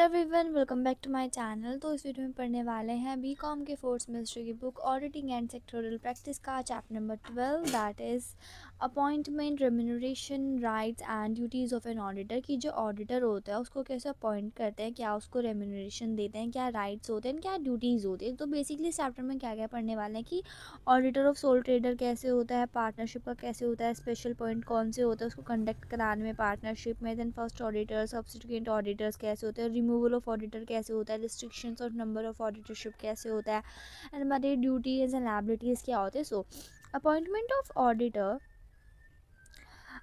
Everyone, welcome back to my channel. तो इस video में पढ़ने वाले हैं बीकॉम के फोर्थ सेमेस्टर की book auditing and sectoral practice का chapter number 12, that is appointment, remuneration, rights and duties of an auditor. की जो ऑडिटर होता है उसको कैसे अपॉइंट करते हैं, क्या उसको रेम्यूनरेशन देते हैं, क्या राइट्स होते हैं, क्या ड्यूटीज़ होती है। तो बेसिकली इस चैप्टर में क्या क्या पढ़ने वाले हैं कि ऑडिटर ऑफ सोल ट्रेडर कैसे होता है, पार्टनरशिप का कैसे होता है, स्पेशल पॉइंट कौन से होते हैं उसको कंडक्ट कराने में पार्टनरशिप में, then first auditor, subsequent auditors कैसे होते हैं, रिमूवल ऑफ ऑडिटर कैसे होता है, restrictions of number of auditorship कैसे होता है, एंड हमारी ड्यूटीज एंड लायबिलिटीज़ क्या होते हैं। So appointment of auditor,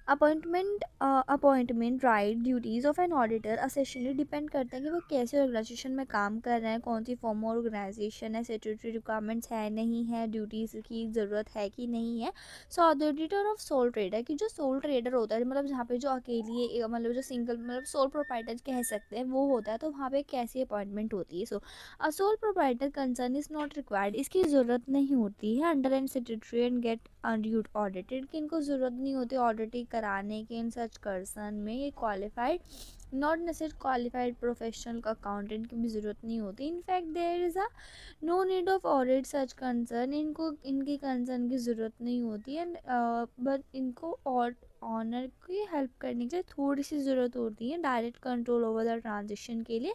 appointment right, duties of an auditor essentially depend करते हैं कि वो कैसे ऑर्गेनाइजेशन में काम कर रहे हैं, कौन सी फॉर्म ऑर्गेनाइजेशन है, स्टैट्यूटरी रिक्वायरमेंट्स है नहीं है, ड्यूटीज़ की ज़रूरत है कि नहीं है। सो ऑडिटर ऑफ सोल ट्रेडर, कि जो सोल ट्रेडर होता है मतलब जहाँ पे जो अकेली मतलब जो सिंगल मतलब सोल प्रोप्राइटर कह सकते हैं वो होता है, तो वहाँ पे कैसी अपॉइंटमेंट होती है। So a sole proprietor concern is not required, इसकी ज़रूरत नहीं होती है under and statutory and get audited, कि इनको ज़रूरत नहीं होती ऑडिटिंग कराने के इन सच कंसर्न में। ये qualified not necessary qualified professional accountant की भी ज़रूरत नहीं होती। In fact there is a no need of audit such concern, इनको इनकी कंसर्न की ज़रूरत नहीं होती है, बट इनको ऑनर की हेल्प करने के लिए थोड़ी सी ज़रूरत होती है direct control over the transaction के लिए।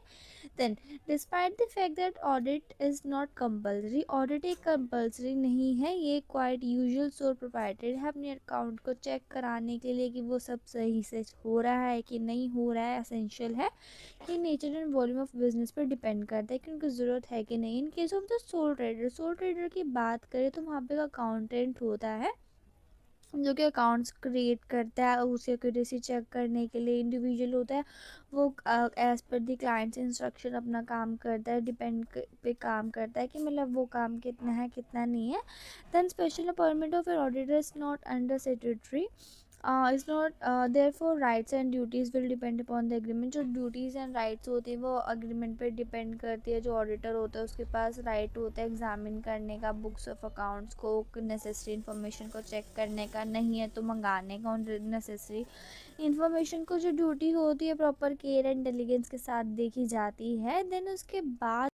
Then, despite the fact that audit is not compulsory, audit एक compulsory नहीं है, ये quite usual sole proprietor है अपने अकाउंट को चेक कराने के लिए कि वो सब सही से हो रहा है कि नहीं हो रहा है। एसेंशियल है कि nature and volume of business पर डिपेंड करता है कि उनको ज़रूरत है कि नहीं। इन case of the soul trader की बात करें तो वहाँ पे अकाउंटेंट होता है जो कि अकाउंट्स क्रिएट करता है, उसे एक्यूरेसी चेक करने के लिए इंडिविजुअल होता है, वो as per the clients instruction अपना काम करता है, डिपेंड पे काम करता है कि मतलब वो काम कितना है कितना नहीं है। Then special appointment of an auditor is not under secretary, is not therefore rights and duties will depend upon the agreement. जो ड्यूटीज़ एंड राइट्स होती है वो अग्रीमेंट पे डिपेंड करती है। जो ऑडिटर होता है उसके पास राइट होता है एग्जामिन करने का, बुक्स ऑफ अकाउंट्स को, नेसेसरी इन्फॉर्मेशन को चेक करने का, नहीं है तो मंगाने का नेसेसरी इन्फॉर्मेशन को। जो ड्यूटी होती है प्रॉपर केयर एंड डिलिजेंस के साथ देखी जाती है। देन उसके बाद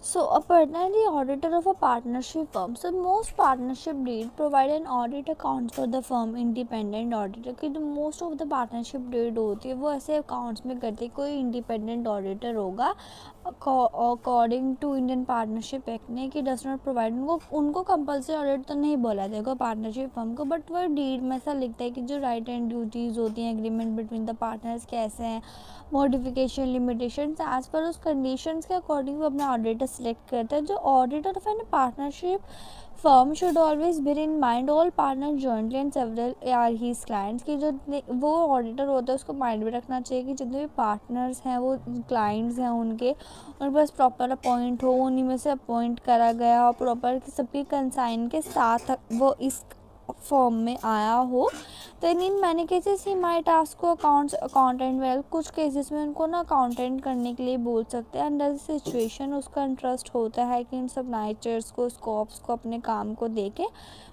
so a partner, the auditor of a partnership firm. So most partnership deed provide an audit accounts for the firm independent auditor, कि जो most of the partnership deed होती है वो ऐसे accounts में करते हैं, कोई independent auditor होगा according to Indian partnership act ने, कि डज नॉट प्रोवाइड, उनको कंपल्सरी ऑडिट तो नहीं बोला जाएगा पार्टनरशिप फर्म को, बट वह डीड में ऐसा लिखता है कि जो राइट एंड ड्यूटीज़ होती हैं एग्रीमेंट बिटवीन द पार्टनर्स कैसे हैं, मॉडिफिकेशन लिमिटेशन एज पर उस कंडीशंस के अकॉर्डिंग वो अपना ऑडिटर सेलेक्ट करता है। जो auditor of an partnership firm should always bear in mind all partner jointly and several are his clients, की जो वो ऑडिटर होता है उसको माइंड में रखना चाहिए कि जितने भी पार्टनर्स हैं वो क्लाइंट्स हैं उनके बस प्रॉपर अपॉइंट हो, उन्हीं में से अपॉइंट करा गया और प्रॉपर सबकी कंसाइन के साथ वो इस फॉर्म में आया हो। तो in many cases he might ask को अकाउंटेंट वेल, कुछ केसेस में उनको ना अकाउंटेंट करने के लिए बोल सकते हैं। अंडर द सिचुएशन उसका इंटरेस्ट होता है कि इन सब नाइचर्स को, स्कोप्स को, अपने काम को देखे,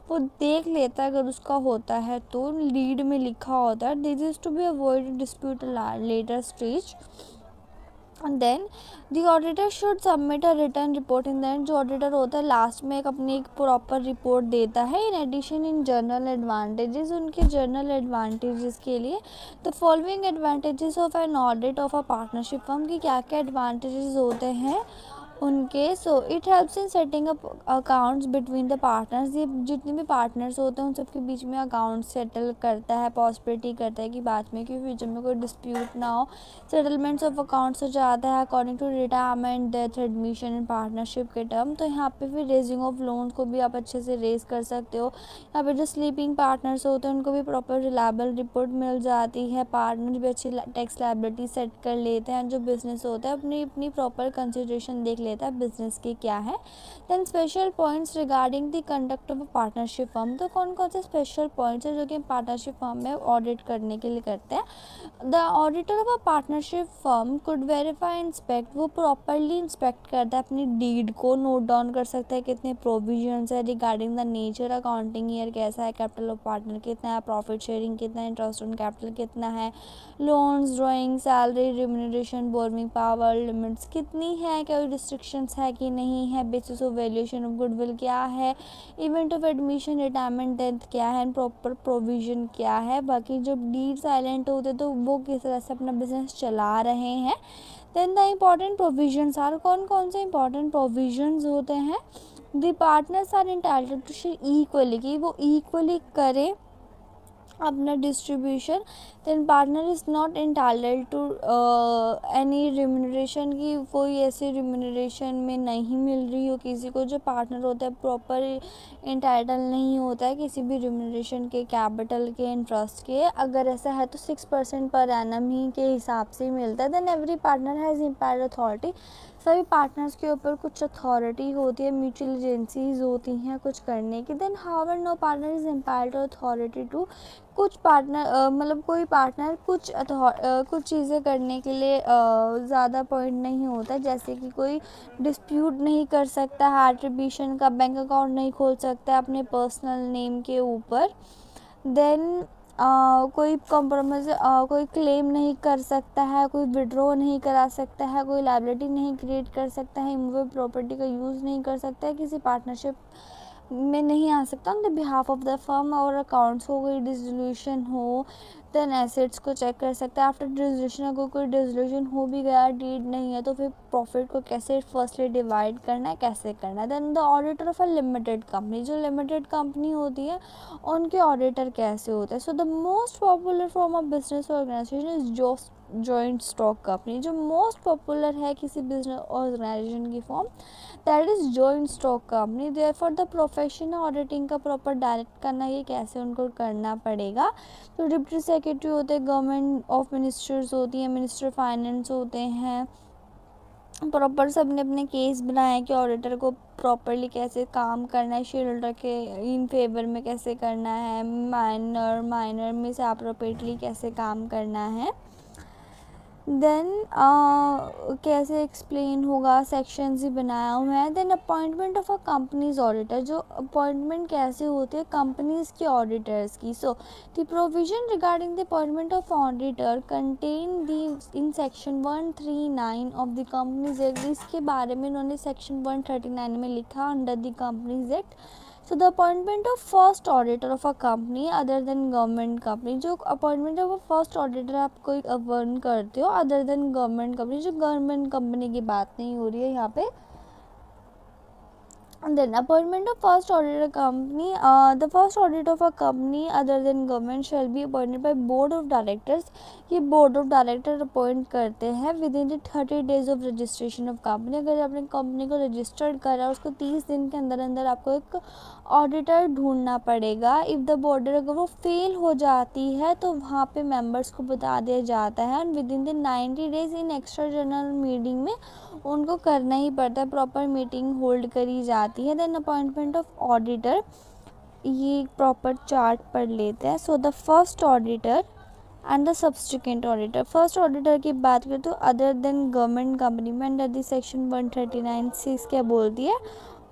वो देख लेता है। अगर उसका होता है तो लीड में लिखा होता है this is to be avoid dispute later stage. And then the auditor should submit a return report in that, जो ऑडिटर होता है लास्ट में अपनी एक प्रॉपर रिपोर्ट देता है। In addition in general advantages, उनके जर्नल एडवांटेजेस के लिए the following advantages of an audit of a partnership firm, की क्या क्या एडवांटेजेस होते हैं उनके। So it helps in setting up accounts between the partners, ये जितने भी पार्टनर्स होते हैं उन सबके बीच में अकाउंट सेटल करता है, पॉसिबिलिटी करता है कि बाद में कि फ्यूचर में कोई डिस्प्यूट ना हो। सेटलमेंट्स ऑफ अकाउंट्स हो जाता है according to retirement, death, admission in partnership के टर्म। तो यहाँ पे फिर रेजिंग ऑफ लोन को भी आप अच्छे से रेज कर सकते हो। यहाँ पे जो स्लीपिंग पार्टनर्स होते हैं उनको भी प्रॉपर रिलायबल रिपोर्ट मिल जाती है। पार्टनर भी अच्छी टैक्स लायबिलिटी सेट कर लेते हैं। जो बिजनेस होता है अपनी अपनी प्रॉपर कंसिडरेशन देख लेते हैं लेता है बिजनेस के क्या है। Then special points regarding the conduct of a partnership firm, तो कौन कौन से स्पेशल पॉइंट्स है जो कि पार्टनरशिप फर्म में ऑडिट करने के लिए करते हैं। The auditor of a partnership firm could verify inspect, वो प्रॉपरली इंस्पेक्ट करता है अपनी डीड को, नोट डाउन कर सकता है कितने प्रोविजंस है regarding the nature, accounting year कैसा है, कैपिटल ऑफ पार्टनर कितना है, प्रॉफिट शेयरिंग कितना है, इंटरेस्ट ऑन कैपिटल कितना है, loans, drawing, salary, remuneration, borrowing power, limits कितनी है, कोई रिस्ट्रिक्शंस है कि नहीं है, basis of valuation of goodwill क्या है, event of admission, retirement, death क्या है, प्रॉपर प्रोविजन क्या है। बाकी जब डीड साइलेंट होते तो वो किस तरह से अपना बिजनेस चला रहे हैं। Then the important provisions are, कौन कौन से इम्पॉर्टेंट प्रोविजंस होते हैं। The partners are entitled to share equally, कि वो इक्वली करें अपना distribution. Then partner is not entitled to any remuneration, की कोई ऐसी रिम्यूनरेशन में नहीं मिल रही हो किसी को। जो पार्टनर होता है प्रॉपर इंटाइटल नहीं होता है किसी भी रिम्यूनरेशन के, कैपिटल के, इंटरेस्ट के। अगर ऐसा है तो 6% पर एनम ही के हिसाब से मिलता है। Then every partner has implied authority, सभी पार्टनर्स के ऊपर कुछ अथॉरिटी होती है, म्यूचुअल एजेंसीज होती हैं कुछ करने की। Then however no partner is empowered authority to, कुछ पार्टनर मतलब कोई पार्टनर कुछ चीज़ें करने के लिए ज़्यादा पॉइंट नहीं होता, जैसे कि कोई डिस्प्यूट नहीं कर सकता है एट्रीब्यूशन का, बैंक अकाउंट नहीं खोल सकता है अपने पर्सनल नेम के ऊपर। देन कोई कॉम्प्रोमाइज़ कोई क्लेम नहीं कर सकता है, कोई विड्रॉ नहीं करा सकता है, कोई लायबिलिटी नहीं क्रिएट कर सकता है, इमूवेबल प्रॉपर्टी का यूज़ नहीं कर सकता है, किसी पार्टनरशिप में नहीं आ सकता on the behalf of the firm, और अकाउंट्स हो गई डिसोल्यूशन हो। देन एसेट्स को चेक कर सकता है आफ्टर डिसोल्यूशन, अगर कोई डिसोल्यूशन हो भी गया, डीड नहीं है, तो फिर प्रॉफिट को कैसे फर्स्टली डिवाइड करना है, कैसे करना है। Then the auditor of a limited company, जो लिमिटेड कंपनी होती है उनके ऑडिटर कैसे होते हैं। So the most popular form of business organisation is joint stock company, जो मोस्ट पॉपुलर है किसी बिजनेस ऑर्गेनाइजेशन की form, that is joint stock company. Therefore the profession auditing का प्रॉपर डायरेक्ट करना, ये कैसे उनको करना पड़ेगा। तो डिप्टी सेक्रेटरी होते हैं, गवर्नमेंट ऑफ मिनिस्टर्स होती हैं, मिनिस्टर फाइनेंस होते हैं। प्रॉपर सबने अपने केस बनाए कि ऑडिटर को प्रॉपरली कैसे काम करना है, शेयर होल्डर के इन फेवर में कैसे करना है, माइनर में से अप्रोप्रिएटली कैसे काम करना है। देन कैसे एक्सप्लेन होगा, सेक्शंस ही बनाया हुआ है। Then appointment of a companies auditor, जो अपॉइंटमेंट कैसे होती है कंपनीज के ऑडिटर्स की। So the provision regarding the appointment of auditor contained the in section 139 of the companies act, इसके बारे में उन्होंने सेक्शन 139 में लिखा under the companies act. So the appointment of first auditor of a company other than government company, जो appointment of a first auditor आप कोई earn करते हो अदर देन गवर्नमेंट कंपनी, जो गवर्नमेंट कंपनी की बात नहीं हो रही है यहाँ पे। And then appointment of first auditor company, the first audit of a company other than government shall be appointed by board of directors, ये board of director अपॉइंट करते हैं within the 30 days of registration of company। अगर आपने company को registered करा उसको 30 दिन के अंदर अंदर आपको एक ऑडिटर ढूंढना पड़ेगा। इफ़ द बॉर्डर अगर वो फेल हो जाती है तो वहाँ पे मेंबर्स को बता दिया जाता है, and with in the 90 days in extra general meeting में उनको करना ही पड़ता है, प्रॉपर मीटिंग होल्ड करी जाती है। देन अपॉइंटमेंट ऑफ ऑडिटर, ये प्रॉपर चार्ट पढ़ लेते हैं। So the first auditor and the subsequent auditor, first auditor की बात करें तो अदर देन गवर्नमेंट कंपनी में अंडर द सेक्शन 139(6) क्या बोलती है,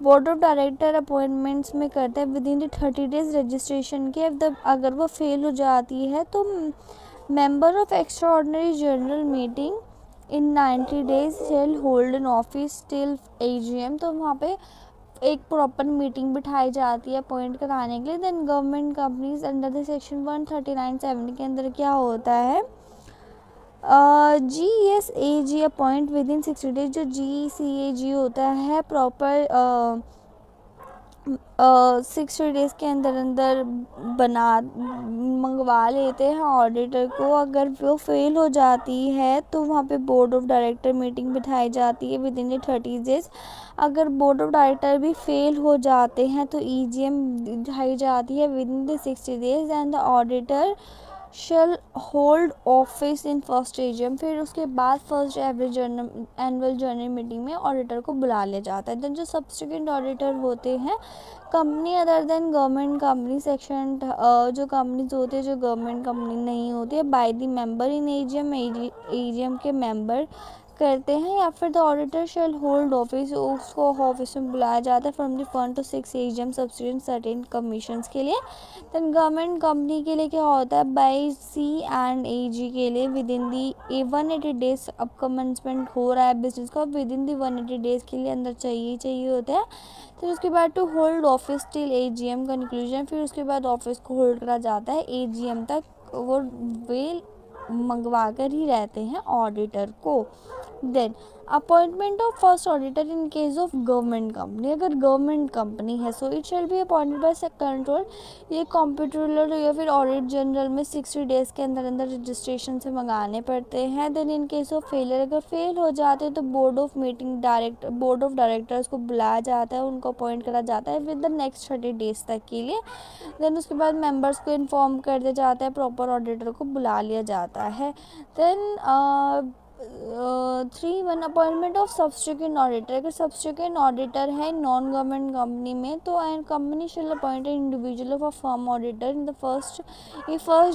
बोर्ड ऑफ डायरेक्टर अपॉइंटमेंट्स में करता है with in the 30 days registration के। अगर वो फेल हो जाती है तो member of extra ordinary general meeting in 90 days shell hold an office till AGM, तो वहाँ पे एक प्रॉपर मीटिंग बिठाई जाती है अपॉइंट कराने के लिए। Then government companies under the section 139(7) के अंदर क्या होता है, GSAG appoint within 60 days, जो GCAG होता है प्रॉपर 60 डेज़ के अंदर अंदर मंगवा लेते हैं ऑडिटर को। अगर वो फेल हो जाती है तो वहाँ पे बोर्ड ऑफ डायरेक्टर मीटिंग बिठाई जाती है विद इन 30 डेज। अगर बोर्ड ऑफ डायरेक्टर भी फेल हो जाते हैं तो EGM बिठाई जाती है with in 60 days, and the auditor shall hold office in first AGM, फिर उसके बाद first average annual general meeting में ऑडिटर को बुला लिया जाता है। देन जो सब्सिक्वेंट ऑडिटर होते हैं company other than government company section, जो कंपनीज होती है जो गवर्नमेंट कंपनी नहीं होती है, by the member in AGM, AGM के मेंबर करते हैं, या फिर the auditor shall hold office, उसको ऑफिस में बुलाया जाता है from the 1 to 6 AGM subsequent certain commissions के लिए। देन गवर्नमेंट कंपनी के लिए क्या होता है, बाय सी एंड ए जी के लिए विद इन दी 180 डेज, अब कमेंसमेंट हो रहा है बिजनेस का, विद इन दी 180 डेज के लिए अंदर चाहिए होता है। फिर उसके बाद to hold office till AGM conclusion, फिर उसके बाद ऑफिस को होल्ड करा जाता है एजीएम तक, वो वे मंगवा कर ही रहते हैं ऑडिटर को। Then appointment of first auditor in case of government company, अगर गवर्नमेंट कंपनी है so it shall be appointed by control, ये कंप्यूटर या फिर ऑडिट जनरल में 60 डेज के अंदर अंदर रजिस्ट्रेशन से मंगाने पड़ते हैं। Then in case of failure, अगर फेल हो जाते हैं तो बोर्ड ऑफ डायरेक्टर्स को बुलाया जाता है, उनको अपॉइंट करा जाता है विद द नेक्स्ट 30 डेज तक के लिए। देन उसके बाद मेंबर्स को इन्फॉर्म कर दिया जाता है, प्रॉपर ऑडिटर को बुला लिया जाता है। Then 3.1 appointment of subsequent auditor, अगर सब्सिक्वेंट ऑडिटर है नॉन गवर्नमेंट कंपनी में तो and company shall appoint individual of a firm auditor in the first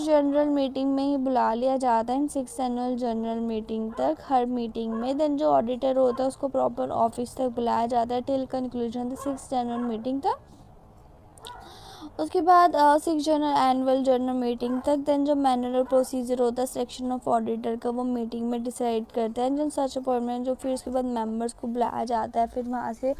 general meeting में ही बुला लिया जाता है इन 6th एनुअल जनरल मीटिंग तक, हर मीटिंग में। देन जो ऑडिटर होता है उसको प्रॉपर ऑफिस तक बुलाया जाता है till conclusion the 6th general meeting तक। उसके बाद 6 जनरल एनुअल जनरल मीटिंग तक। देन जो मैनर और प्रोसीजर होता है सिलेक्शन ऑफ ऑडिटर का वो मीटिंग में डिसाइड करते हैं। जब सच अपॉइंटमेंट जो फिर उसके बाद मेंबर्स को बुलाया जाता है, फिर वहाँ से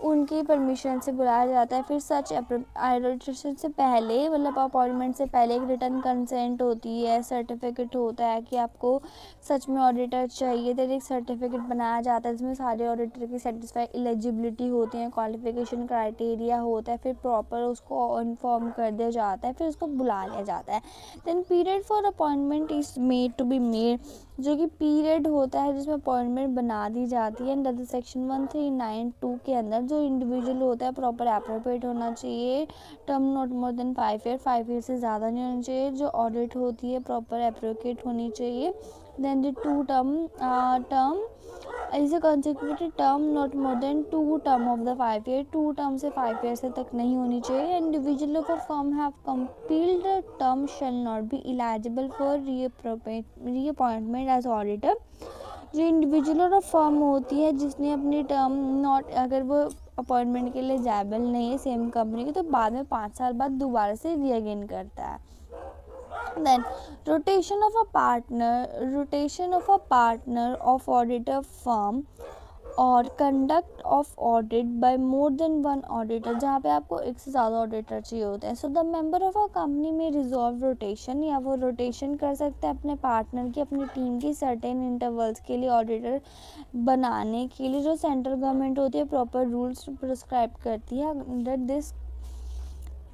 उनकी परमिशन से बुलाया जाता है। फिर सच ऑडिटेशन से पहले मतलब अपॉइंटमेंट से पहले एक रिटर्न कंसेंट होती है, सर्टिफिकेट होता है कि आपको सच में ऑडिटर चाहिए। देन एक सर्टिफिकेट बनाया जाता है जिसमें सारे ऑडिटर की सेटिस्फाई एलिजिबिलिटी होती है, क्वालिफिकेशन क्राइटेरिया होता है, फिर प्रॉपर उसको इन्फॉर्म कर दिया जाता है, फिर उसको बुला लिया जाता है। Then period for appointment is made to be made, जो कि पीरियड होता है जिसमें अपॉइंटमेंट बना दी जाती है अंडर द सेक्शन 1392 के अंदर। जो इंडिविजुअल होता है प्रॉपर अप्रोप्रिएट होना चाहिए, term not more then 5 year, 5 year से ज़्यादा नहीं होना चाहिए। जो ऑडिट होती है प्रॉपर अप्रोप्रिएट होनी चाहिए। Then the term is a consecutive term not more than 2 term of the 5 year, 2 term से 5 ईयर से तक नहीं होनी चाहिए। Individual of a firm have complete term shall not be eligible for reappointment as auditor. जो individual और firm होती है जिसने अपनी टर्म नॉट, अगर वो अपॉइंटमेंट के लिए जायबल नहीं है सेम कंपनी की, तो बाद में 5 साल बाद दोबारा से रीअगेन करता है। Then rotation of a partner of auditor firm और conduct of audit bye more than one auditor, जहाँ पे आपको एक से ज़्यादा ऑडिटर चाहिए होते हैं। So the member of a company में रिजॉल्व रोटेशन, या वो रोटेशन कर सकते हैं अपने पार्टनर की, अपनी टीम की सर्टेन इंटरवल्स के लिए ऑडिटर बनाने के लिए। जो सेंट्रल गवर्नमेंट होती है प्रॉपर रूल्स प्रिस्क्राइब करती है under this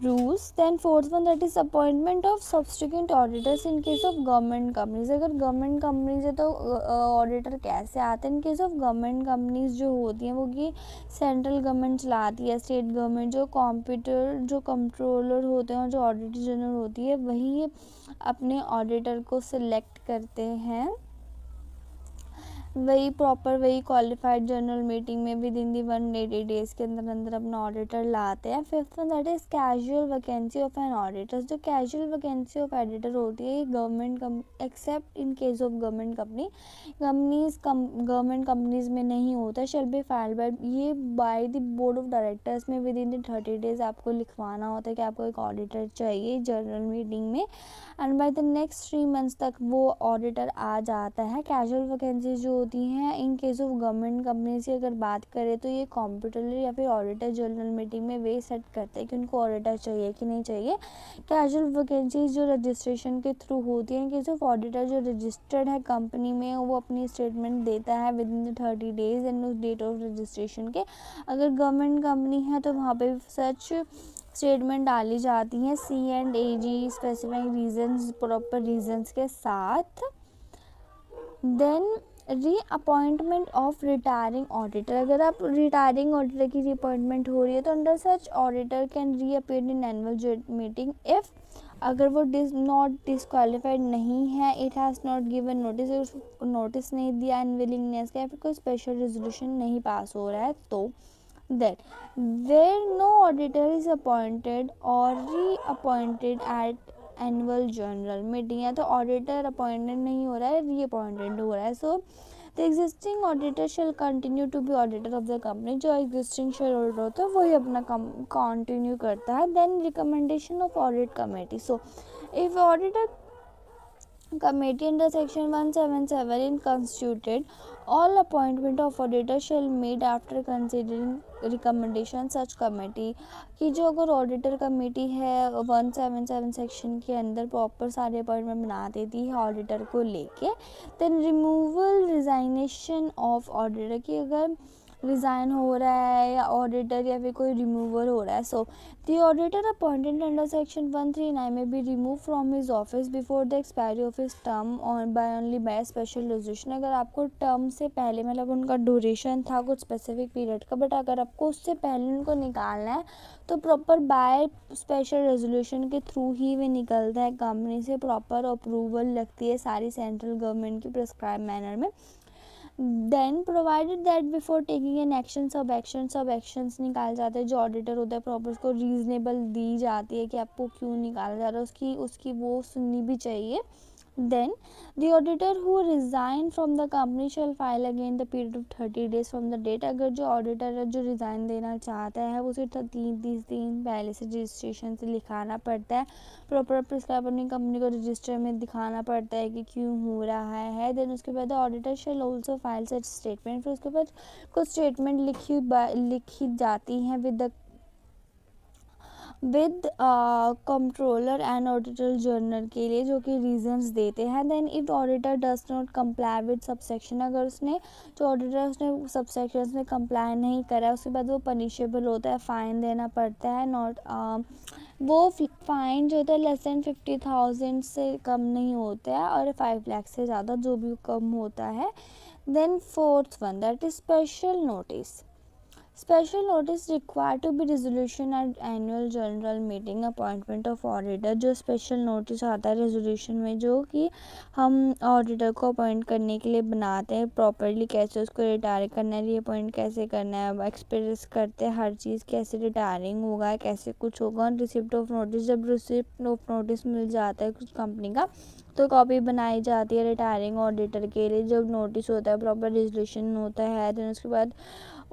rules. Then fourth one that is appointment of subsequent auditors in case of government companies, अगर गवर्नमेंट कंपनीज है तो ऑडिटर कैसे आते हैं। In case of government companies जो होती हैं वो कि सेंट्रल गवर्नमेंट चलाती है, स्टेट गवर्नमेंट जो कंट्रोलर होते हैं और जो ऑडिटर जनरल होती है वही अपने ऑडिटर को सिलेक्ट करते हैं, वही क्वालिफाइड जनरल मीटिंग में विद इन दी 180 डेज के अंदर अंदर अपना ऑडिटर लाते हैं। Fifth one that is casual vacancy of an auditor, जो कैजुअल वैकेंसी ऑफ ऑडिटर होती है government accept in case of government companies में नहीं होता, shall be filed by the board of directors में विद इन द 30 डेज आपको लिखवाना होता है कि आपको एक ऑडिटर चाहिए जनरल मीटिंग में, and by the next 3 months तक वो ऑडिटर आ जाता है। कैजुअल वैकेंसी जो होती हैं in case of government company से अगर बात करें तो ये कंप्यूटर या फिर ऑडिटर जनरल मीटिंग में वे सेट करते हैं कि उनको ऑडिटर चाहिए कि नहीं चाहिए। कैजुअल वैकेंसीज जो रजिस्ट्रेशन के थ्रू होती है, इन केस ऑफ ऑडिटर जो रजिस्टर्ड है कंपनी में वो अपनी स्टेटमेंट देता है with in the 30 days and उस डेट ऑफ रजिस्ट्रेशन के। अगर गवर्नमेंट कंपनी है तो वहाँ पे सच स्टेटमेंट डाली जाती हैं C&AG specifying reasons, proper reasons के साथ। Then reappointment of retiring auditor, अगर आप रिटायरिंग ऑडिटर की रीअपॉइंटमेंट हो रही है तो under such auditor can reappear in annual meeting if, अगर वो नॉट डिसक्वालीफाइड नहीं है, it has not given notice, notice नहीं दिया, अनविलिंगनेस का, या फिर कोई स्पेशल रेजोल्यूशन नहीं पास हो रहा है, तो then where no auditor is appointed और reappointed at annual general meeting, या तो ऑडिटर अपॉइंटेड नहीं हो रहा है, रीअपॉइंटेड हो रहा है, so the existing auditor shall continue to be auditor of the company, जो एग्जिस्टिंग शेयर होल्डर होता है वही अपना कंटिन्यू करता है। Then recommendation of audit committee, so if auditor committee under section 177 is constituted, all appointment of auditor shall made after considering recommendation such committee, कि जो अगर ऑडिटर कमेटी है 177 सेक्शन के अंदर प्रॉपर सारे अपॉइंटमेंट बना देती है ऑडिटर को लेके, then removal resignation of auditor, की अगर रिज़ाइन हो रहा है या ऑडिटर या फिर कोई रिमूवल हो रहा है, so the auditor appointed under section 139 में be remove from his office before the expiry of his term on by only by special resolution, अगर आपको टर्म से पहले मतलब उनका ड्यूरेशन था कुछ स्पेसिफिक पीरियड का, बट अगर आपको उससे पहले उनको निकालना है तो प्रॉपर बाय स्पेशल रेजोल्यूशन के थ्रू ही वे निकलता है कंपनी से, प्रॉपर अप्रूवल लगती है सारी सेंट्रल गवर्नमेंट की प्रिस्क्राइब मैनर में। Then provided that before taking an action, सब एक्शंस निकाले जाते हैं, जो ऑडिटर होता है प्रॉपर उसको रीजनेबल दी जाती है कि आपको क्यों निकाला जा रहा है, उसकी वो सुननी भी चाहिए। Then the auditor who resign from the company shall file again the period of 30 days from the date, अगर जो ऑडिटर है जो रिज़ाइन देना चाहता है उसे 30 दिन पहले से रजिस्ट्रेशन से लिखाना पड़ता है, प्रॉपर प्रिस्क्राइब अपनी कंपनी को रजिस्टर में दिखाना पड़ता है कि क्यों हो रहा है। देन उसके बाद auditor shall also file such statement, फिर उसके बाद कुछ स्टेटमेंट लिखी जाती हैं with controller and auditor general के लिए, जो कि रीजंस देते हैं। Then if auditor does not comply with subsection, अगर उसने जो ऑडिटर उसने सबसेक्शन में कंप्लाई नहीं करा उसके बाद वो पनिशेबल होता है, फ़ाइन देना पड़ता है। नॉट वो फाइन जो होता है लेस देन 50,000 से कम नहीं होता है और 5 लाख से ज़्यादा जो भी कम होता है। Then fourth one that is special notice, special notice required to be resolution at annual general meeting appointment of auditor, जो स्पेशल नोटिस आता है रेजोल्यूशन में जो कि हम ऑडिटर को अपॉइंट करने के लिए बनाते हैं, प्रॉपरली कैसे उसको रिटायर करना है, रीअपॉइंट कैसे करना है, एक्सप्रेस करते हैं हर चीज़, कैसे रिटायरिंग होगा, कैसे कुछ होगा। रिसिप्ट ऑफ नोटिस, जब रिसिप्ट ऑफ नोटिस मिल जाता है कुछ कंपनी का तो कॉपी बनाई जाती है रिटायरिंग ऑडिटर के लिए, जब नोटिस होता है प्रॉपर रेजोल्यूशन होता है, देन उसके बाद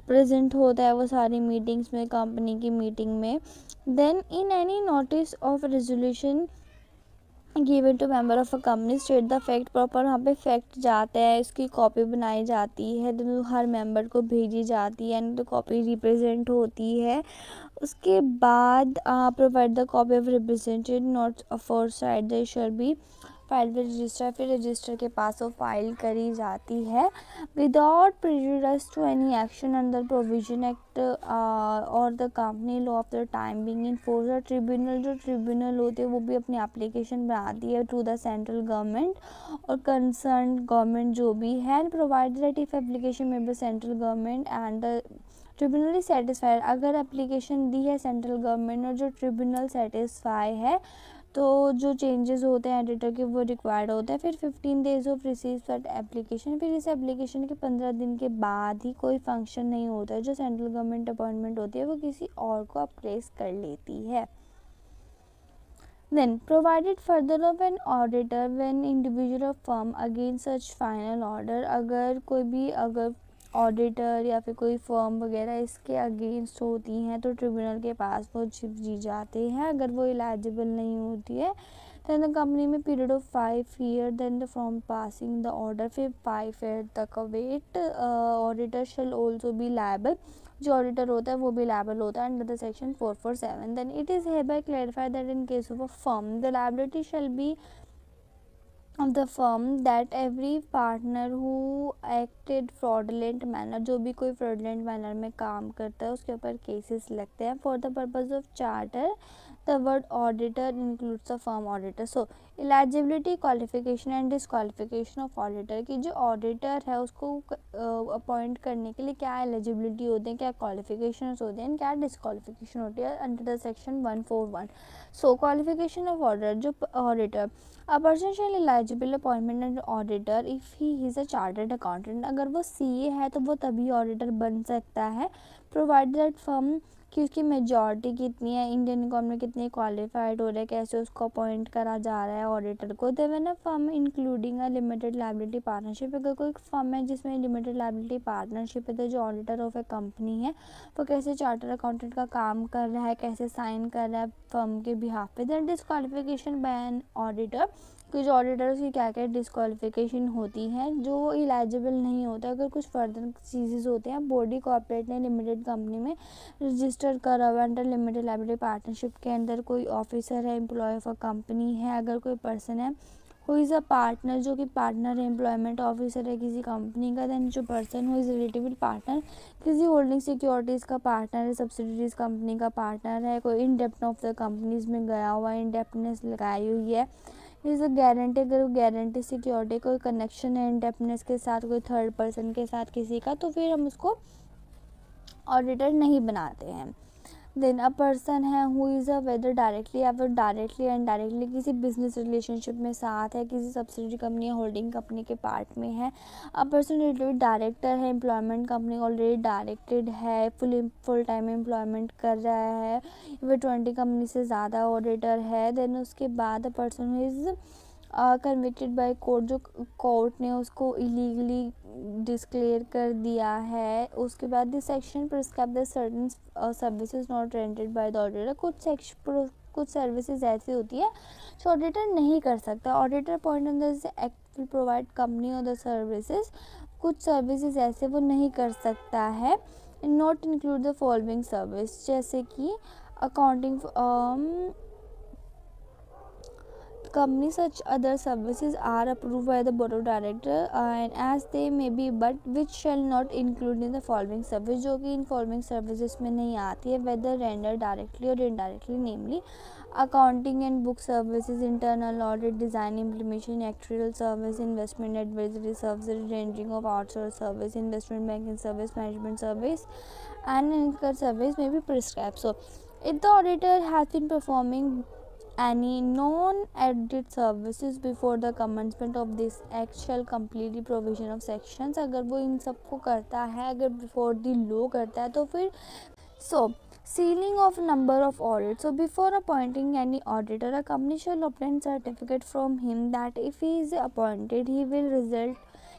प्रेजेंट होता है वो सारी मीटिंग्स में, कंपनी की मीटिंग में। Then in any notice of resolution given to member of a company state the fact, proper वहाँ पे फैक्ट जाते हैं, इसकी कॉपी बनाई जाती है, तो हर मेंबर को भेजी जाती है, तो कॉपी रिप्रेजेंट होती है। उसके बाद provide the copy of represented note for side the shall be file with register, फिर रजिस्टर के पास वो फाइल करी जाती है without prejudice to any action under provision act और the company law of the time being in force. Tribunal, जो tribunal होते हैं वो भी अपनी एप्लीकेशन बनाती है टू द सेंट्रल गवर्नमेंट और कंसर्न गवर्नमेंट जो भी है, प्रोवाइड दैट इफ एप्लीकेशन में be central government and tribunal satisfied, अगर एप्लीकेशन दी है सेंट्रल गवर्नमेंट और जो ट्रिब्यूनल सेटिस्फाई है तो जो चेंजेस होते हैं एडिटर के वो रिक्वायर्ड होता है। फिर 15 days of receive that application, फिर इस एप्लीकेशन के 15 दिन के बाद ही कोई फंक्शन नहीं होता है, जो सेंट्रल गवर्नमेंट अपॉइंटमेंट होती है वो किसी और को अप्लेस कर लेती है। Then provided further of an auditor when individual of firm against such final order, अगर कोई भी अगर ऑडिटर या फिर कोई फर्म वगैरह इसके अगेंस्ट होती हैं तो ट्रिब्यूनल के पास वो जी जाते हैं, अगर वो एलिजिबल नहीं होती है then the कंपनी में period of 5 year then the from passing the order, फिर 5 year तक wait auditor shall also be liable, जो ऑडिटर होता है वो भी लायबल होता है under the section 447। Then it is hereby clarified that in case of a firm the liability shall be of the firm that every partner who acted fraudulent manner, जो भी कोई fraudulent manner में काम करता है उसके ऊपर केसेस लगते हैं for the purpose of charter The word auditor includes the firm auditor. So eligibility, qualification and disqualification of auditor की जो ऑडिटर है उसको अपॉइंट करने के लिए क्या एलिजिबिलिटी होते हैं, क्या क्वालिफिकेशंस होते हैं, क्या डिसक्वालिफिकेशन होती है under the section 141. So qualification of auditor, जो auditor a person shall eligible appointment and auditor if he is a chartered accountant. अगर वो सीए है तो वो तभी ऑडिटर बन सकता है, प्रोवाइडेड दैट फर्म कि उसकी मेजॉरिटी कितनी है, इंडियन इकोनॉमी कितनी क्वालिफाइड हो रहा है, कैसे उसको अपॉइंट करा जा रहा है ऑडिटर को. देवन a firm including a limited liability partnership, अगर कोई फर्म है जिसमें लिमिटेड लायबिलिटी पार्टनरशिप है तो जो ऑडिटर ऑफ ए कंपनी है वो कैसे चार्टर अकाउंटेंट का काम कर रहा है, कैसे साइन कर रहा है फर्म के बिहाफ पे. Then disqualification by an auditor, कि जो ऑडिटर्स की क्या क्या डिस्क्वालिफिकेशन होती है, जो इलिजिबल नहीं होता. अगर कुछ फर्दर चीज़ें होते हैं, बॉडी कॉर्पोरेट ने लिमिटेड कंपनी में रजिस्टर करा हुआ अंडर लिमिटेड लायबिलिटी पार्टनरशिप के अंदर कोई ऑफिसर है, एम्प्लॉय ऑफ अ कंपनी है, अगर कोई पर्सन है हु इज़ अ पार्टनर, जो कि पार्टनर एम्प्लॉयमेंट ऑफिसर है किसी कंपनी का. देन जो person who is relative partner, किसी होल्डिंग सिक्योरिटीज़ का पार्टनर है, सब्सिडीज कंपनी का पार्टनर है, कोई इनडेप्थ ऑफ द कंपनीज में गया हुआ है, इनडेप्थनेस लगाई हुई है, इज़ अ गारंटी, अगर गारंटी सिक्योरिटी कोई कनेक्शन है इनडेप्थनेस के साथ, कोई थर्ड पर्सन के साथ किसी का, तो फिर हम उसको ऑडिटर नहीं बनाते हैं. देन अ पर्सन है who is a whether directly या फिर डायरेक्टली एंड डायरेक्टली किसी बिजनेस रिलेशनशिप में साथ है, किसी सब्सिडी कंपनी या होल्डिंग कंपनी के पार्ट में है. अ पर्सन रिलेटेड डायरेक्टर है, एम्प्लॉयमेंट कंपनी ऑलरेडी डायरेक्टेड है, फुल टाइम एम्प्लॉयमेंट कर रहा है, फिर 20 कंपनी से ज़्यादा ऑडिटर है. देन उसके बाद a person who is convicted by court, जो कोर्ट ने उसको इलीगली डिस्क्लेयर कर दिया है. उसके बाद this section prescribe the certain services not rented by the auditor. कुछ सर्विसेज ऐसी होती है जो ऑडिटर नहीं कर सकता. Auditor appoint under this act will provide company और द सर्विसेज, कुछ सर्विसेज ऐसे वो नहीं कर सकता है. Not include the following service, जैसे कि accounting company. Such other services are approved by the board of director and as they may be but which shall not include in the following service, जो कि इन following services में नहीं आती है, whether rendered directly or indirectly, namely accounting and book services, internal audit, design implementation, actuarial service, investment advisory services, rendering of outsourced service, investment banking service, management service and income service may be prescribed. So if the auditor has been performing any non-audit services before the commencement of this act shall complete the provision of sections. अगर वो इन सबको करता है, अगर before the law करता है तो फिर so sealing of number of audits. So before appointing any auditor, a company shall obtain certificate from him that if he is appointed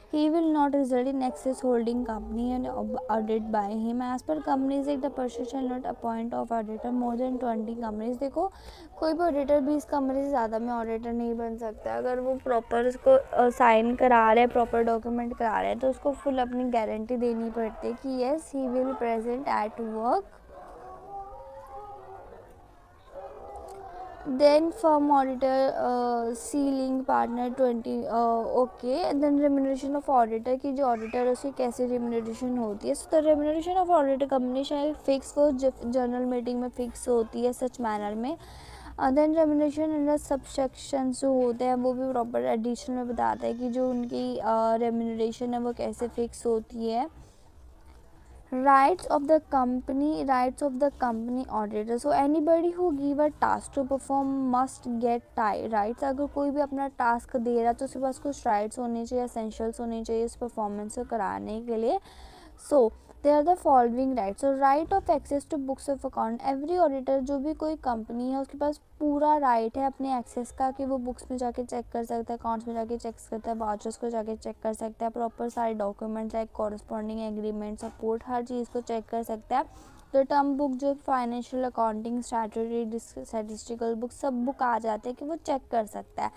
he will not result in excess holding company and audit by him. As per Companies Act, the person shall not appoint of auditor more than 20 companies. देखो कोई भी auditor 20 company से ज़्यादा में auditor नहीं बन सकता. अगर वो प्रॉपर उसको साइन करा रहे हैं, प्रॉपर डॉक्यूमेंट करा रहे हैं, तो उसको फुल अपनी गारंटी देनी पड़ती है कि yes he will present at work. Then firm auditor sealing partner 20 okay. Then remuneration of auditor की जो auditor है उसकी कैसे remuneration होती है. So the remuneration of auditor company shall fix, वो journal meeting में fix होती है such manner में. देन रेमुनेशन अंडर सबसेक्शंस जो होते हैं वो भी प्रॉपर एडिशन में बताता है कि जो उनकी रेमुनेशन है वो कैसे फिक्स होती है. Rights of the company auditor. So anybody who give a task to perform must get rights. अगर कोई भी अपना टास्क दे रहा है तो उसके पास कुछ राइट्स होने चाहिए, एसेंशियल्स होने चाहिए इस परफॉर्मेंस को कराने के लिए. सो there are the following rights. So right of access to books of account. every auditor, जो भी कोई कंपनी है उसके पास पूरा राइट है अपने एक्सेस का कि वो बुक्स में जाके चेक कर सकता है, अकाउंट्स में जाके चेक करता है, वाउचर्स को जाके चेक कर सकता है, प्रॉपर सारे documents like corresponding agreement, support, हर चीज़ को चेक कर सकता है. तो टर्म बुक जो financial, accounting, statutory, statistical book सब बुक आ जाते हैं कि वो चेक कर सकता है.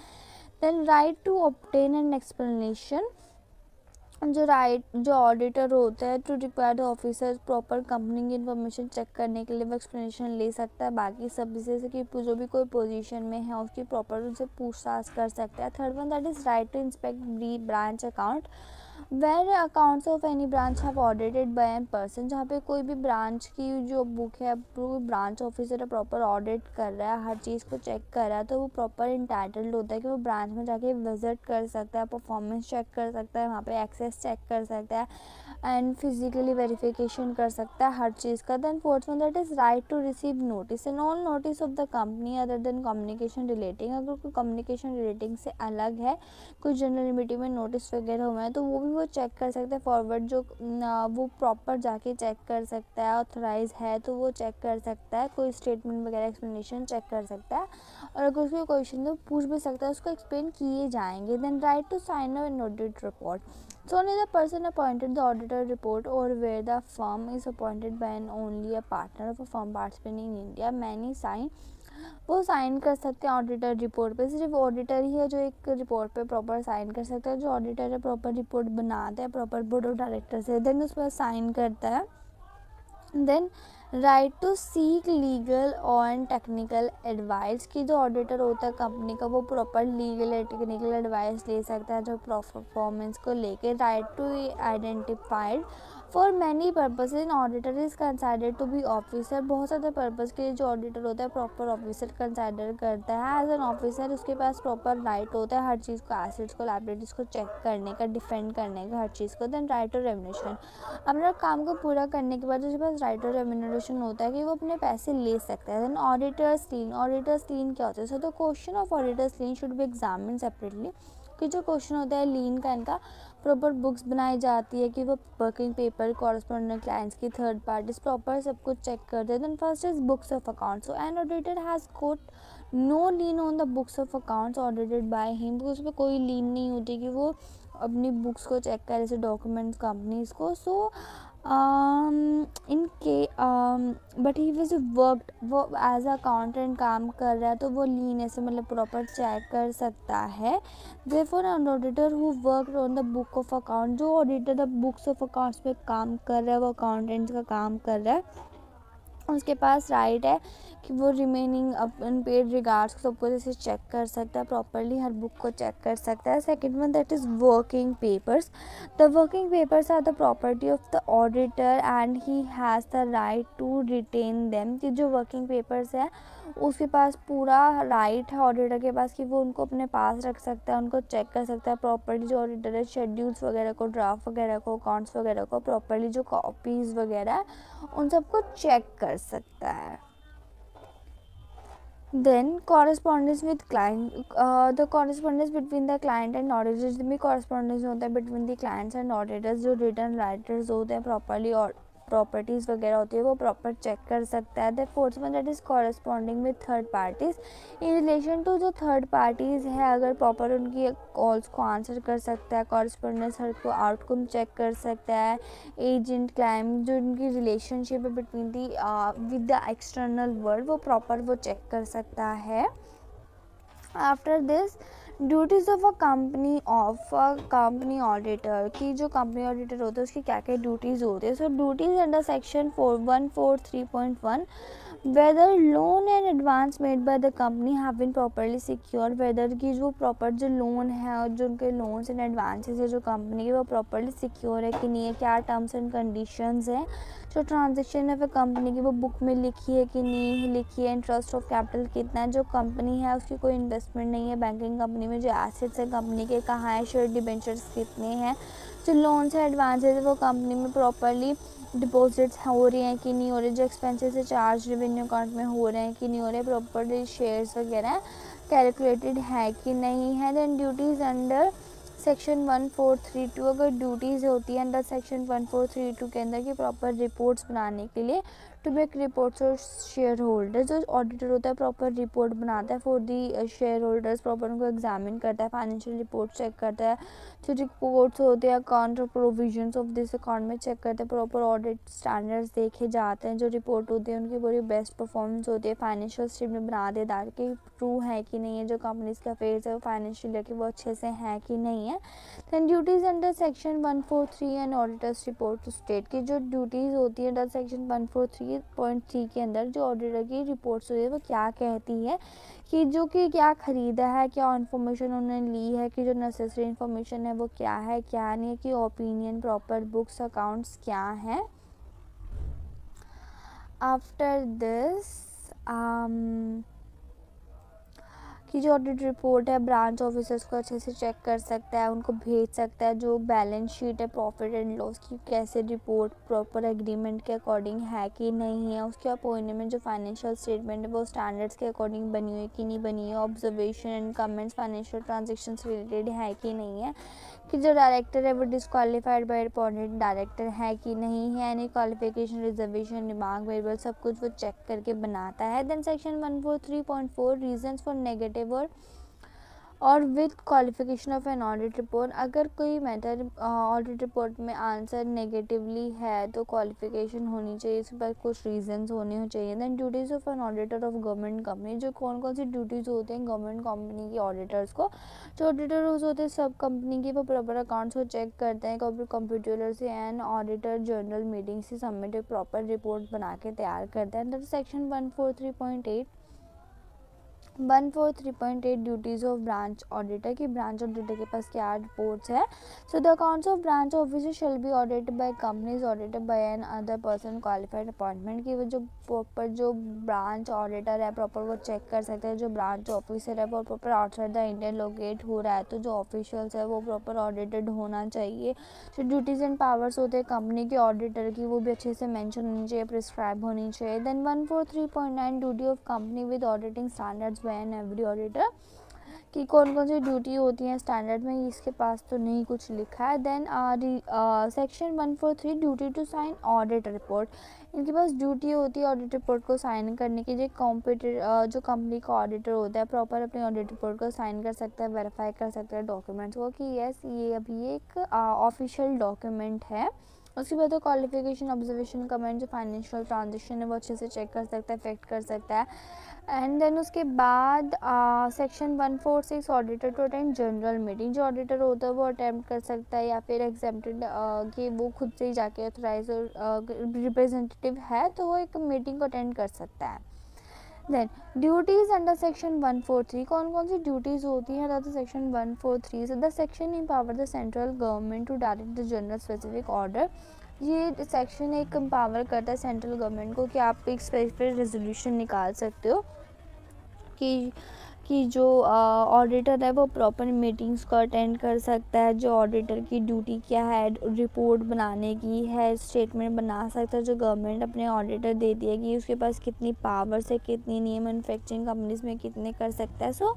Then right to obtain an explanation. जो ऑडिटर होता है to require the officer proper company की इन्फॉर्मेशन चेक करने के लिए वो एक्सप्लेनेशन ले सकता है. बाकी सब जैसे कि जो भी कोई पोजीशन में है उसकी प्रॉपर उनसे पूछताछ कर सकता है. Third one that is right to inspect branch account. Where accounts of any branch have audited by an person, जहाँ पे कोई भी ब्रांच की जो बुक है ब्रांच ऑफिसर प्रॉपर ऑडिट कर रहा है, हर चीज़ को चेक कर रहा है, तो वो प्रॉपर इंटाइटल्ड होता है कि वो ब्रांच में जाके विजिट कर सकता है, परफॉर्मेंस चेक कर सकता है, वहाँ पे एक्सेस चेक कर सकता है एंड फिजिकली वेरिफिकेशन कर सकता है हर चीज़ का। Then fourth one that is right to receive notice and all notice of the company other than communication relating, अगर कोई कम्युनिकेशन रिलेटिंग से अलग है, कुछ जनरल मीटिंग में नोटिस वगैरह हुआ है, तो वो भी वो चेक कर सकते हैं फॉरवर्ड, जो वो प्रॉपर जाके चेक कर सकता है, ऑथराइज है तो वो चेक कर सकता है, कोई स्टेटमेंट वगैरह एक्सप्लेनेशन चेक कर सकता है, और अगर उसको क्वेश्चन तो पूछ भी सकता है, उसको एक्सप्लेन किए जाएंगे। Then right to sign an audit report, so only the person appointed the auditor report or where the firm is appointed by an only a partner of a firm participating in India many sign, वो sign कर सकते हैं auditor report पे। सिर्फ auditor ही है जो एक report पे प्रॉपर साइन कर सकता है, जो ऑडिटर है प्रॉपर रिपोर्ट बनाता है प्रॉपर बोर्ड ऑफ डायरेक्टर से, देन उस पर साइन करता है। Then right to seek legal और टेक्निकल एडवाइस, की जो ऑडिटर होता है कंपनी का वो प्रॉपर लीगल या टेक्निकल एडवाइस ले सकता है जो परफॉर्मेंस को लेके। Right to identified for many purpose in auditor is consider to be officer, बहुत सारे पर्पज़ के लिए जो ऑडिटर होता है प्रॉपर ऑफिसर कंसाइडर करता है। एज एन ऑफिसर उसके पास प्रॉपर राइट होता है हर चीज़ को, एसेट्स को लायबिलिटीज़ को चेक करने का, डिफेंड करने का हर चीज़ को। देन राइट टू रेम्युनरेशन, अपना काम को पूरा करने के बाद उसके पास राइट टू रेम्युनरेशन होता है कि वो अपने पैसे ले सकता है। देन ऑडिटर्स लीन, ऑडिटर्स लीन क्या होता है? So the question of auditors lean should be examine separately, कि जो क्वेश्चन होता है लीन का, इनका प्रॉपर बुक्स बनाई जाती है कि वो वर्किंग पेपर कॉरस्पॉन्डेंट क्लाइंट्स की थर्ड पार्टीज प्रॉपर सब कुछ चेक करते हैं। Then first is books of accounts, so an auditor has got no lien on the books of accounts audited by him, तो उस पर कोई लीन नहीं होती कि वो अपनी बुक्स को चेक करे, जैसे डॉक्यूमेंट्स कंपनीज को। सो इनके बट ही वॉज वर्कड, वो एज अकाउंटेंट काम कर रहा है तो वो लीन ऐसे मतलब प्रॉपर चेक कर सकता है। Therefore an auditor who worked on the book of account, जो ऑडिटर बुक्स ऑफ अकाउंट्स पे काम कर रहा है वो अकाउंटेंट का काम कर रहा है, उसके पास राइट है कि वो रिमेनिंग अनपेड रिगार्ड्स को सब कुछ ऐसे चेक कर सकता है, प्रॉपरली हर बुक को चेक कर सकता है। Second one that is working papers, the working papers are the property of the auditor and he has the right to retain them, कि जो वर्किंग पेपर्स है उसके पास पूरा राइट है ऑडिटर के पास कि वो उनको अपने पास रख सकता है, उनको चेक कर सकता है प्रॉपरली। जो ऑडिटर है शेड्यूल्स वगैरह को, ड्राफ्ट वगैरह को, अकाउंट्स वगैरह को प्रॉपरली जो कॉपीज़ वगैरह है उन सबको चेक कर सकता है। Then correspondence with client, the correspondence between the client and auditors, भी कॉरेस्पॉन्डेंस होता है between the clients and auditors, जो रिटर्न राइटर्स होते हैं प्रॉपरली और प्रॉपर्टीज़ वगैरह होती है वो प्रॉपर चेक कर सकता है। The fourth one that is corresponding with third parties, in relation to जो थर्ड पार्टीज़ है अगर प्रॉपर उनकी कॉल्स को आंसर कर सकता है, कॉरेस्पॉन्डेंस हर को आउटकम चेक कर सकता है। एजेंट क्लाइंट, जो उनकी रिलेशनशिप है between the with the external world, वो प्रॉपर वो चेक कर सकता है। After this duties of a company auditor, की जो कंपनी ऑडिटर होता है उसकी क्या क्या ड्यूटीज़ होती है। So duties under section 143.1, whether loan and advance made by the company have been properly secure, whether की जो प्रॉपर जो लोन है और जो उनके लोन्स एंड एडवांसेस है जो कंपनी के वो प्रॉपरली सिक्योर है कि नहीं है, क्या टर्म्स एंड कंडीशंस हैं, जो ट्रांजेक्शन है फिर कंपनी की वो बुक में लिखी है कि नहीं लिखी है, इंटरेस्ट ऑफ कैपिटल कितना है, जो कंपनी है उसकी कोई इन्वेस्टमेंट नहीं है बैंकिंग कंपनी में, जो एसेट्स है कंपनी के कहाँ है, शेयर डिबेंचर्स कितने हैं, जो लोन्स है एडवांसेस है वो कंपनी में प्रॉपरली डिपॉजिट्स हो रही हैं कि नहीं हो रही, जो एक्सपेंसेस है चार्ज रेवेन्यू अकाउंट में हो रहे हैं कि नहीं हो रहे, प्रॉपरली शेयर्स वगैरह कैलकुलेटेड है कि नहीं है। देन ड्यूटीज़ अंडर सेक्शन 1432, अगर ड्यूटीज़ होती है अंडर सेक्शन 1432 के अंदर की प्रॉपर रिपोर्ट्स बनाने के लिए, टू मेक रिपोर्ट्स और शेयर होल्डर, जो ऑडिटर होता है प्रॉपर रिपोर्ट बनाता है for the share holders, proper उनको एग्जामिन करता है, फाइनेंशियल रिपोर्ट चेक करता है, जो रिपोर्ट्स होते हैं अकाउंट और प्रोविजंस ऑफ दिस अकाउंट में चेक करते हैं, प्रॉपर ऑडिट स्टैंडर्ड्स देखे जाते हैं, जो रिपोर्ट होती है उनकी पूरी बेस्ट परफॉर्मेंस होती है, फाइनेंशियल स्टेटमेंट बना देता है कि ट्रू है कि नहीं है, जो कंपनीज के अफेयर्स है वो फाइनेंशियल के वो अच्छे से हैं कि नहीं है। है। Then duties under section 143 and auditors report to state की जो ड्यूटीज़ होती है अंडर सेक्शन 143.3 के अंदर जो ऑडिटर की रिपोर्ट्स होती है वो क्या कहती है कि क्या ख़रीदा है, क्या इन्फॉर्मेशन उन्होंने ली है, कि जो नेसेसरी इन्फॉर्मेशन है वो क्या है क्या नहीं है, कि ओपिनियन प्रॉपर बुक्स अकाउंट्स क्या हैं। आफ्टर दिस कि जो ऑडिट रिपोर्ट है ब्रांच ऑफिसर्स को अच्छे से चेक कर सकता है, उनको भेज सकता है। जो बैलेंस शीट है प्रॉफिट एंड लॉस की कैसे रिपोर्ट प्रॉपर एग्रीमेंट के अकॉर्डिंग है कि नहीं है, उसके अपॉइंटमेंट जो फाइनेंशियल स्टेटमेंट है वो स्टैंडर्ड्स के अकॉर्डिंग बनी हुई है कि नहीं बनी है, observation and comments financial transaction related है कि नहीं है, कि जो डायरेक्टर है वो डिस्क्वालीफाइड बाय अपॉइंटेड डायरेक्टर है कि नहीं है, any qualification reservation remark variable सब कुछ वो चेक करके बनाता है। Then section 143.4 reasons for negative और with qualification of an audit report. अगर कोई मैटर ऑडिट रिपोर्ट में आंसर नेगेटिवली है तो क्वालिफिकेशन होनी चाहिए, इसके पास कुछ रीजंस होने चाहिए। Then duties of an auditor of government company, जो कौन कौन सी ड्यूटीज़ होती हैं गवर्नमेंट कंपनी के ऑडिटर्स को। जो ऑडिटर्स होते हैं सब कंपनी की, वो प्रॉपर अकाउंट्स को चेक करते हैं कंप्यूटर से एंड ऑडिटर जनरल मीटिंग से सबमिट एक प्रॉपर रिपोर्ट बना के तैयार करते हैं। Under section 143.8 duties of branch auditor की ब्रांच ऑडिटर के पास क्या रिपोर्ट्स है। So the accounts of branch officer shall be audited by companies audited by an other person qualified appointment की वो जो प्रॉपर जो ब्रांच ऑडिटर है प्रॉपर वो चेक कर सकते हैं। जो ब्रांच ऑफिसर है वो proper outside the India locate हो रहा है तो जो ऑफिशियल्स है वो प्रॉपर ऑडिटेड होना चाहिए। जो ड्यूटीज़ एंड पावर्स होते हैं कंपनी के ऑडिटर की वो भी अच्छे से मेंशन होनी चाहिए, प्रिस्क्राइब होनी चाहिए। Then 143.9 duty of company with auditing standards by an every auditor कि कौन कौन सी ड्यूटी होती है स्टैंडर्ड में, इसके पास तो नहीं कुछ लिखा है। Then section 143 duty to sign audit report, इनके पास ड्यूटी होती है ऑडिट रिपोर्ट को साइन करने की। जो कंपनी का ऑडिटर होता है प्रॉपर अपनी ऑडिट रिपोर्ट को साइन कर सकता है, वेरीफाई कर सकता है डॉक्यूमेंट्स को कि यस ये अभी एक ऑफिशियल डॉक्यूमेंट है। उसके बाद क्वालिफिकेशन ऑब्जर्वेशन कमेंट जो फाइनेंशियल ट्रांजेक्शन है वो अच्छे से चेक कर सकता है, इफेक्ट कर सकता है। एंड देन उसके बाद section 146 auditor to attend general meeting, जो ऑडिटर होता है वो अटेम्प्ट कर सकता है या फिर एग्जेम्प्टेड कि वो खुद से ही जाके ऑथराइज रिप्रेजेंटेटिव है तो वो एक मीटिंग को अटेंड कर सकता है। देन ड्यूटीज़ अंडर सेक्शन 143 कौन कौन सी ड्यूटीज़ होती हैं under section 143। So the section empower the central government to direct the general specific order, ये सेक्शन एक एम्पावर करता है सेंट्रल गवर्नमेंट को कि आप एक स्पेसिफिक रेजोल्यूशन निकाल सकते हो कि जो ऑडिटर है वो प्रॉपर मीटिंग्स को अटेंड कर सकता है। जो ऑडिटर की ड्यूटी क्या है, रिपोर्ट बनाने की है, स्टेटमेंट बना सकता है जो गवर्नमेंट अपने ऑडिटर देती है कि उसके पास कितनी पावर्स है, कितनी नहीं, मैन्युफैक्चरिंग कंपनीज में कितने कर सकता है। So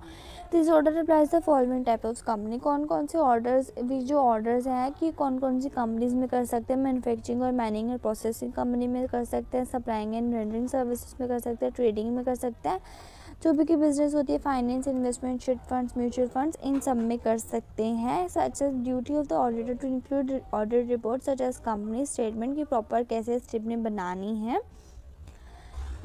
this order applies the following type of company, कौन कौन से ऑर्डर्स जो ऑर्डर्स हैं कि कौन कौन सी कंपनीज में कर सकते हैं। मैन्युफैक्चरिंग और मैनिंग और प्रोसेसिंग कंपनी में कर सकते हैं, सप्लाइंग एंड रेंडरिंग सर्विसेज में कर सकते हैं, ट्रेडिंग में कर सकते हैं, जो भी की बिजनेस होती है finance, investment, chit funds, mutual funds, इन सब में कर सकते हैं। Such as duty of the auditor to include audit report such as company statement की प्रॉपर कैसे स्टेटमेंट बनानी है।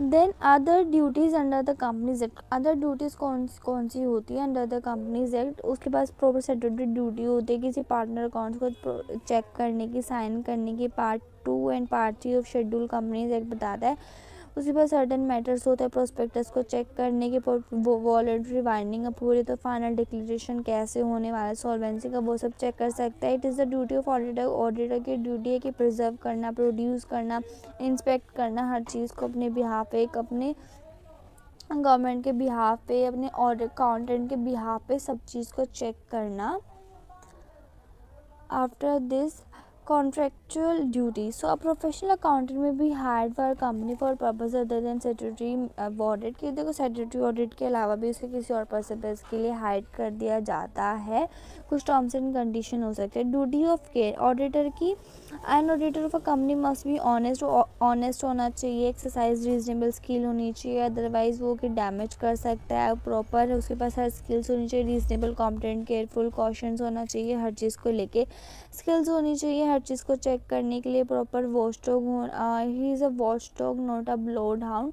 Then other duties under the companies act, other duties कौन सी होती है अंडर द कंपनीज एक्ट। उसके पास प्रॉपर स्टैट्यूटरी ड्यूटी होती है किसी पार्टनर अकाउंट्स को चेक करने की, साइन करने की। Part 2 and part 3 of schedule companies act बताता है। उसके बाद सर्टन मैटर्स होते हैं प्रोस्पेक्टस को चेक करने के, वॉलंटरी वाइंडिंग अप्रूवल तो फाइनल डिक्लेरेशन कैसे होने वाला है, सॉल्वेंसी का वो सब चेक कर सकता है। It is the duty of auditor, auditor की ड्यूटी है कि प्रिजर्व करना, प्रोड्यूस करना, इंस्पेक्ट करना, हर चीज़ को अपने बिहाफ पे, अपने गवर्नमेंट के बिहाफ पे, अपने ऑडिट अकाउंटेंट के बिहाफ पे सब चीज़ को चेक करना। After this contractual duties, so a professional accountant may be hired for a company for purpose other than statutory audit कि देखो statutory audit के अलावा भी उसे किसी और पर्पस के लिए हायर कर दिया जाता है। कुछ टर्म्स एंड कंडीशन हो सकते हैं। ड्यूटी ऑफ केयर ऑडिटर की, N auditor of a company must be honest होना चाहिए, एक्सरसाइज रीजनेबल स्किल होनी चाहिए, अदरवाइज वो कि डैमेज कर सकता है। प्रॉपर उसके पास हर स्किल्स होनी चाहिए, रीजनेबल कॉम्पिटेंट, केयरफुल, कॉशंस होना चाहिए, हर चीज़ को लेके स्किल्स होनी चाहिए, हर हर चीज़ को चेक करने के लिए proper watchdog, he is a watchdog not a blood hound,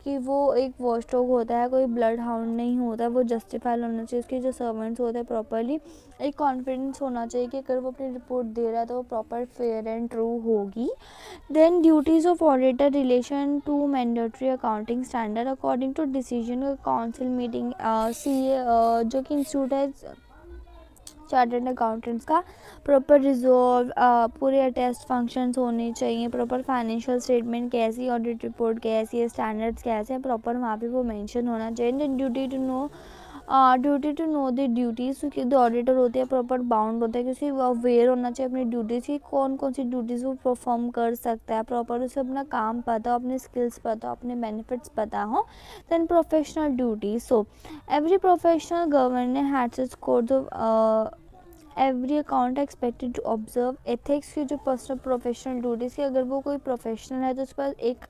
कि वो एक वॉचडॉग होता है, कोई ब्लड हाउंड नहीं होता है। वो जस्टिफाइड होना चाहिए, उसके जो सर्वेंट्स होते हैं प्रॉपरली एक कॉन्फिडेंस होना चाहिए कि अगर वो अपनी रिपोर्ट दे रहा है तो वो प्रॉपर फेयर एंड ट्रू होगी। Then duties of auditor relation to mandatory accounting standard according to decision council meeting, CA जो कि इंस्टीट्यूट है चार्टर्ड अकाउंटेंट्स का, प्रॉपर रिजॉल्व, पूरे अटेस्ट फंक्शंस होने चाहिए, प्रॉपर फाइनेंशियल स्टेटमेंट कैसी, ऑडिट रिपोर्ट कैसी है, स्टैंडर्ड्स कैसे हैं, प्रॉपर वहाँ पे वो मेंशन होना चाहिए। Duty to know the duties, क्योंकि जो ऑडिटर होती है प्रॉपर बाउंड होता है, क्योंकि वो अवेयर होना चाहिए अपनी ड्यूटीज़ की, कौन कौन सी ड्यूटीज़ वो परफॉर्म कर सकता है, प्रॉपर उसे अपना काम पता हो, अपने स्किल्स पता हो, अपने बेनिफिट्स पता हो। Then professional duties, so every professional governor has its code of, every account expected to observe ethics की जो पर्सनल प्रोफेशनल ड्यूटीज़ की, अगर वो कोई प्रोफेशनल है तो उस पर एक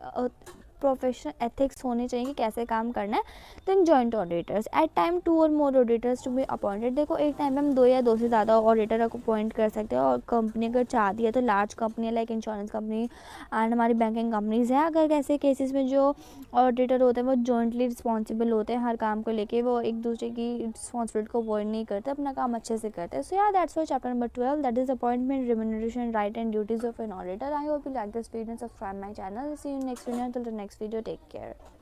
प्रोफेशनल एथिक्स होने चाहिए कि कैसे काम करना है। Then joint auditors, at time 2 और more auditors to be appointed, देखो एक टाइम में हम 2 या 2 से ज़्यादा ऑडिटर अपॉइंट कर सकते हैं, और कंपनी अगर चाहती है तो large company like insurance company and हमारी बैंकिंग कंपनीज हैं, अगर ऐसे केसेस में जो ऑडिटर होते हैं वो जॉइंटली रिस्पॉन्सिबल होते हैं हर काम को लेके, वो एक दूसरे की रिस्पॉन्सिबिलिटी को अवॉइड नहीं करते, अपना काम अच्छे से करते हैं। सो या that's why chapter number 12, that is appointment, remuneration, right and duties of an auditor. I hope you like this video, subscribe my channel, see you next video, till the next video, take care.